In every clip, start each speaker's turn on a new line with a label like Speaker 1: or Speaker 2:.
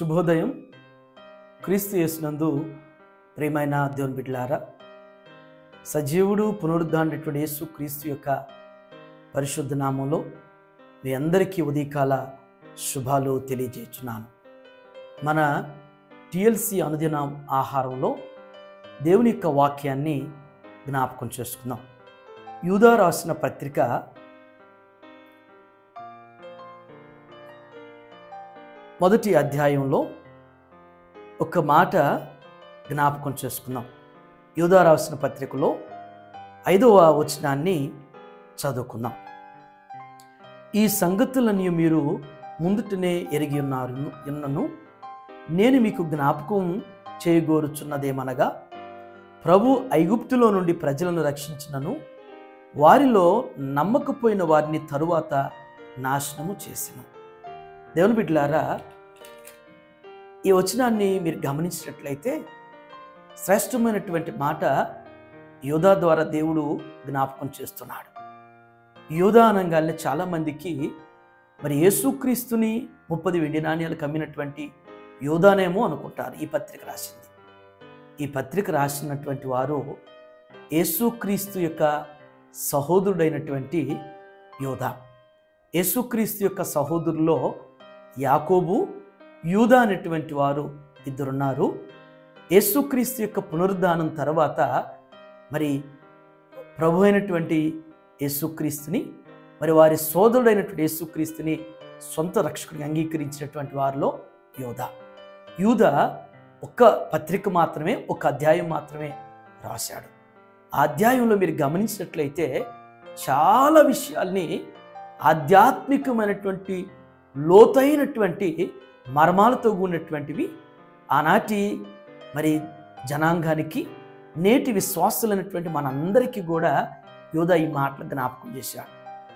Speaker 1: శుభోదయం. క్రీస్తు యేసునందు ప్రియమైన దేవుని బిడ్డలారా, సజీవుడు పునరుద్ధానుడైనటువంటి యేసు క్రీస్తు యొక్క పరిశుద్ధ నామంలో మీ అందరికీ ఉదయకాల శుభాలు తెలియజేస్తున్నాను. మన టిఎల్సి అనుదిన ఆహారంలో దేవుని యొక్క వాక్యాన్ని జ్ఞాపకం చేసుకుందాం. యూదా రాసిన పత్రిక 1వ అధ్యాయంలో ఒక మాట జ్ఞాపకం చేసుకుందాం. యూదా రాసిన పత్రికలో 5వ వచనాన్ని చదువుకుందాం. ఈ సంగతులను మీరు ముందుటనే ఎరిగి ఉన్నను నేను మీకు జ్ఞాపకం చేయగోరుచున్నదేమనగా, ప్రభు ఐగుప్తులో నుండి ప్రజలను రక్షించినను వారిలో నమ్మకపోయిన వారిని తరువాత నాశనము చేసెను. దేవుని బిడ్డలారా, ఈ వచనాన్ని మీరు గమనించినట్లయితే శ్రేష్టమైనటువంటి మాట యూదా ద్వారా దేవుడు జ్ఞాపకం చేస్తున్నాడు. యూదా అనగానే చాలామందికి మరి యేసుక్రీస్తుని 30 వెండి నాణ్యాలు కమ్మినటువంటి యూదానేమో అనుకుంటారు. ఈ పత్రిక రాసినటువంటి వారు యేసుక్రీస్తు యొక్క సహోదరుడైనటువంటి యూదా. యేసుక్రీస్తు యొక్క సహోదరులో యాకోబు, యూదా అనేటువంటి వారు ఇద్దరున్నారు. యేసుక్రీస్తు యొక్క పునరుద్ధానం తర్వాత మరి ప్రభు అయినటువంటి యేసుక్రీస్తుని మరి వారి సోదరుడైనటువంటి యేసుక్రీస్తుని సొంత రక్షకుడిని అంగీకరించినటువంటి వారిలో యూదా ఒక్క పత్రిక మాత్రమే, ఒక అధ్యాయం మాత్రమే రాశాడు. ఆ అధ్యాయంలో మీరు గమనించినట్లయితే చాలా విషయాల్ని ఆధ్యాత్మికమైనటువంటి లోతైనటువంటి మర్మాలతో కూడినటువంటివి ఆనాటి మరి జనాంగానికి, నేటి విశ్వాసులైనటువంటి మనందరికీ కూడా యూదా ఈ మాటలు జ్ఞాపకం చేశాడు.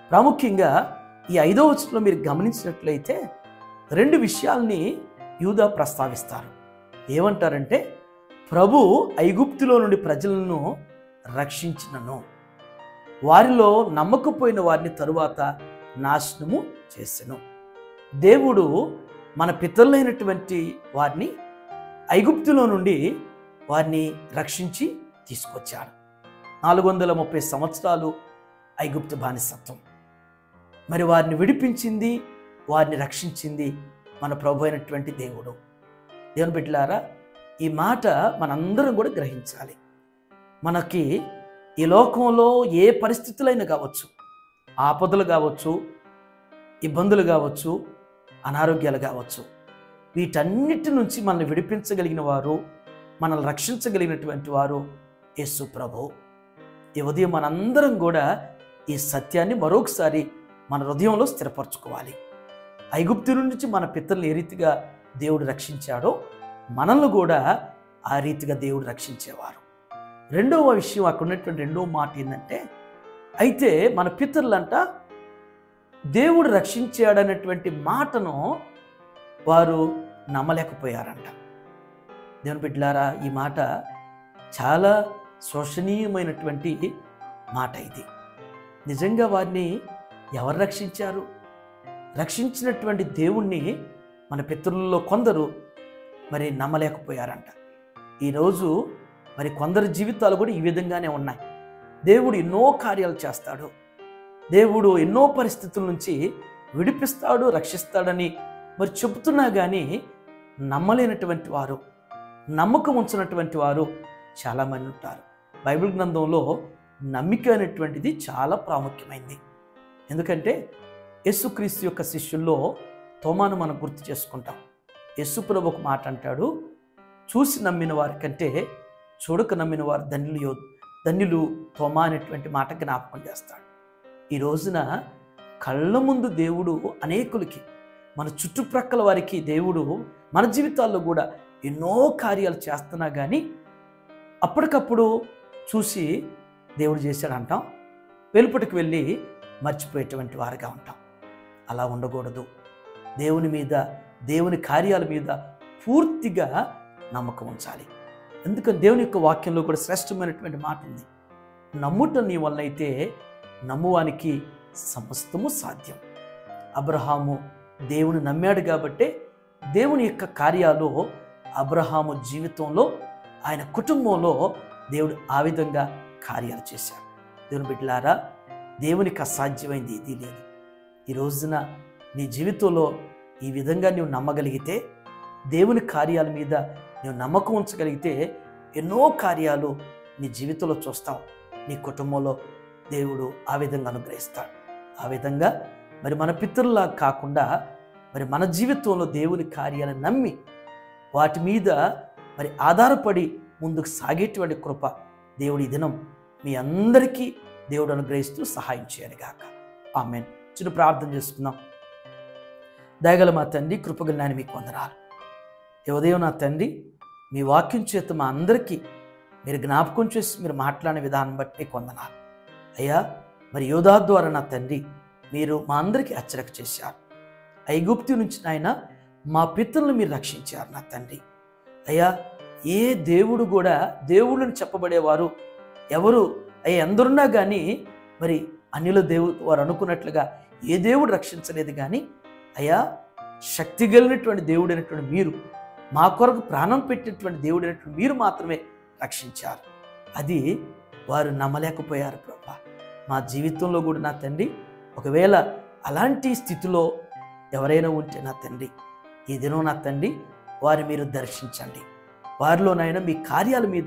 Speaker 1: ప్రాముఖ్యంగా ఈ 5వ వచనంలో మీరు గమనించినట్లయితే 2 విషయాల్ని యూదా ప్రస్తావిస్తారు. ఏమంటారంటే, ప్రభు ఐగుప్తులో నుండి ప్రజలను రక్షించినను వారిలో నమ్మకపోయిన వారిని తరువాత నాశనము చేసెను. దేవుడు మన పితరులైనటువంటి వారిని ఐగుప్తులో నుండి వారిని రక్షించి తీసుకొచ్చాడు. 430 సంవత్సరాలు ఐగుప్తు బానిసత్వం. మరి వారిని విడిపించింది, వారిని రక్షించింది మన ప్రభు అయినటువంటి దేవుడు. దేవుని బిడ్డలారా, ఈ మాట మనందరం కూడా గ్రహించాలి. మనకి ఈ లోకంలో ఏ పరిస్థితులైనా కావచ్చు, ఆపదలు కావచ్చు, ఇబ్బందులు కావచ్చు, అనారోగ్యాలు కావచ్చు, వీటన్నిటి నుంచి మనల్ని విడిపించగలిగిన వారు, మనల్ని రక్షించగలిగినటువంటి వారు యేసు ప్రభు. ఈ ఉదయం మనందరం కూడా ఈ సత్యాన్ని మరొకసారి మన హృదయంలో స్థిరపరచుకోవాలి. ఐగుప్తు నుంచి మన పితరులను ఏ రీతిగా దేవుడు రక్షించాడో మనల్ని కూడా ఆ రీతిగా దేవుడు రక్షించేవారు. రెండవ విషయం, అక్కడ ఉన్నటువంటి రెండవ మాట ఏంటంటే, అయితే మన పితరులంట దేవుడు రక్షించాడనేటువంటి మాటను వారు నమ్మలేకపోయారంట. దేవుని బిడ్డలారా, ఈ మాట చాలా శోషనీయమైనటువంటి మాట. ఇది నిజంగా వారిని ఎవరు రక్షించారు? రక్షించినటువంటి దేవుణ్ణి మన పితరులలో కొందరు మరి నమ్మలేకపోయారంట. ఈరోజు మరి కొందరి జీవితాలు కూడా ఈ విధంగానే ఉన్నాయి. దేవుడు ఎన్నో కార్యాలు చేస్తాడు, దేవుడు ఎన్నో పరిస్థితుల నుంచి విడిపిస్తాడు, రక్షిస్తాడని మరి చెబుతున్నా కానీ నమ్మలేనటువంటి వారు, నమ్మకం ఉంచినటువంటి వారు చాలామంది ఉంటారు. బైబిల్ గ్రంథంలో నమ్మిక అనేటువంటిది చాలా ప్రాముఖ్యమైంది. ఎందుకంటే యేసుక్రీస్తు యొక్క శిష్యుల్లో తోమాను మనం గుర్తు చేసుకుంటాం. యేసు ప్రభు ఒక మాట అంటాడు, చూసి నమ్మిన వారి కంటే చూడక నమ్మిన వారు ధన్యులు తోమా అనేటువంటి మాట జ్ఞాపకం చేస్తాడు. ఈ రోజున కళ్ళ ముందు దేవుడు అనేకులకి, మన చుట్టుప్రక్కల వారికి దేవుడు మన జీవితాల్లో కూడా ఎన్నో కార్యాలు చేస్తున్నా కానీ అప్పటికప్పుడు చూసి దేవుడు చేశాడు అంటాం, వెలుపటికి వెళ్ళి మర్చిపోయేటువంటి వారుగా ఉంటాం. అలా ఉండకూడదు. దేవుని మీద, దేవుని కార్యాల మీద పూర్తిగా నమ్మకం ఉంచాలి. ఎందుకంటే దేవుని యొక్క వాక్యంలో కూడా శ్రేష్టమైనటువంటి మాట ఉంది, నమ్ముట నీ వల్ల అయితే నమ్మువానికి సమస్తము సాధ్యం. అబ్రహాము దేవుని నమ్మాడు కాబట్టే దేవుని యొక్క కార్యాలు అబ్రహాము జీవితంలో, ఆయన కుటుంబంలో దేవుడు ఆ విధంగా కార్యాలు చేశాడు. దేవుని బిడ్డలారా, దేవునికి అసాధ్యమైంది ఏదీ లేదు. ఈ రోజున నీ జీవితంలో ఈ విధంగా నువ్వు నమ్మగలిగితే, దేవుని కార్యాల మీద నువ్వు నమ్మకం ఉంచగలిగితే, ఎన్నో కార్యాలు నీ జీవితంలో చూస్తావు. నీ కుటుంబంలో దేవుడు ఆ విధంగా అనుగ్రహిస్తాడు. ఆ విధంగా మరి మన పితరులా కాకుండా మరి మన జీవితంలో దేవుని కార్యాలను నమ్మి వాటి మీద మరి ఆధారపడి ముందుకు సాగేటువంటి కృప దేవుడు ఈ దినం మీ అందరికీ దేవుడు అనుగ్రహిస్తూ సహాయం చేయాలి గాక. ఆమేన్. చిన్న ప్రార్థన చేసుకుందాం. దయగల మా తండ్రి, కృపగల నాయన, మీకు వందనాలు. ఈ ఉదయం నా తండ్రి, మీ వాక్యం చేత మా అందరికీ మీరు జ్ఞాపకం చేసి మీరు మాట్లాడిన విధానం బట్టి మీకు వందనాలు అయ్యా. మరి యోధా ద్వారా నా తండ్రి మీరు మా అందరికీ హెచ్చరిక చేశారు. ఐగుప్తు నుంచి నాయన మా పితరులను మీరు రక్షించారు నా తండ్రి అయ్యా. ఏ దేవుడు కూడా దేవుళ్ళని చెప్పబడేవారు ఎవరు అయ్యా ఎందరున్నా కానీ మరి అన్యుల దేవుడు వారు అనుకున్నట్లుగా ఏ దేవుడు రక్షించలేదు. కానీ అయ్యా, శక్తి కలిగినటువంటి దేవుడైనటువంటి మీరు, మా కొరకు ప్రాణం పెట్టినటువంటి దేవుడైనటువంటి మీరు మాత్రమే రక్షించారు. అది వారు నమ్మలేకపోయారు ప్రభా. మా జీవితంలో కూడా నా తండ్రి ఒకవేళ అలాంటి స్థితిలో ఎవరైనా ఉంటే నా తండ్రి ఈ దినం నా తండ్రి వారిని మీరు దర్శించండి. వారిలోనైనా మీ కార్యాల మీద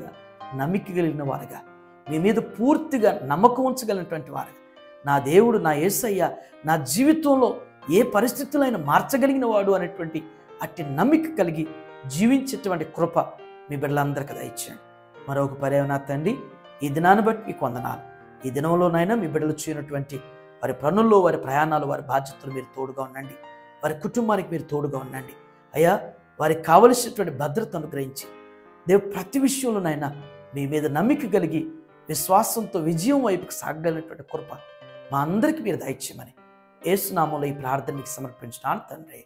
Speaker 1: నమ్మిక కలిగిన వారుగా, మీ మీద పూర్తిగా నమ్మకం ఉంచగలిగినటువంటి వారుగా, నా దేవుడు నా యేసయ్య నా జీవితంలో ఏ పరిస్థితులైనా మార్చగలిగిన వాడు అనేటువంటి అట్టి నమ్మిక కలిగి జీవించేటువంటి కృప మీ బిడ్డలందరికీ దయచేయండి. మరొక పర్యాయం నా తండ్రి ఈ దినాన్ని బట్టి మీకు వందనాలు. ఈ దినంలోనైనా మీ బిడ్డలు చేయనటువంటి వారి పనుల్లో, వారి ప్రయాణాలు, వారి బాధ్యతలు మీరు తోడుగా ఉండండి. వారి కుటుంబానికి మీరు తోడుగా ఉండండి అయ్యా. వారికి కావలసినటువంటి భద్రత అనుగ్రహించి దేవుడు ప్రతి విషయంలోనైనా మీ మీద నమ్మిక కలిగి విశ్వాసంతో విజయం వైపుకి సాగగలిగినటువంటి కృప మా అందరికీ మీరు దయచేయమని యేసు నామములో ఈ ప్రార్థన మీకు సమర్పించున్నాను తండ్రి.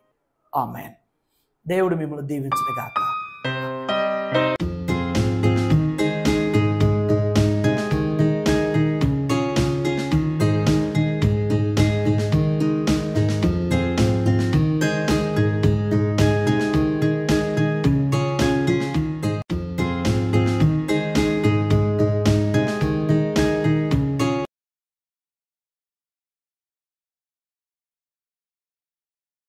Speaker 1: ఆమేన్. దేవుడు మిమ్మల్ని దీవించును గాక.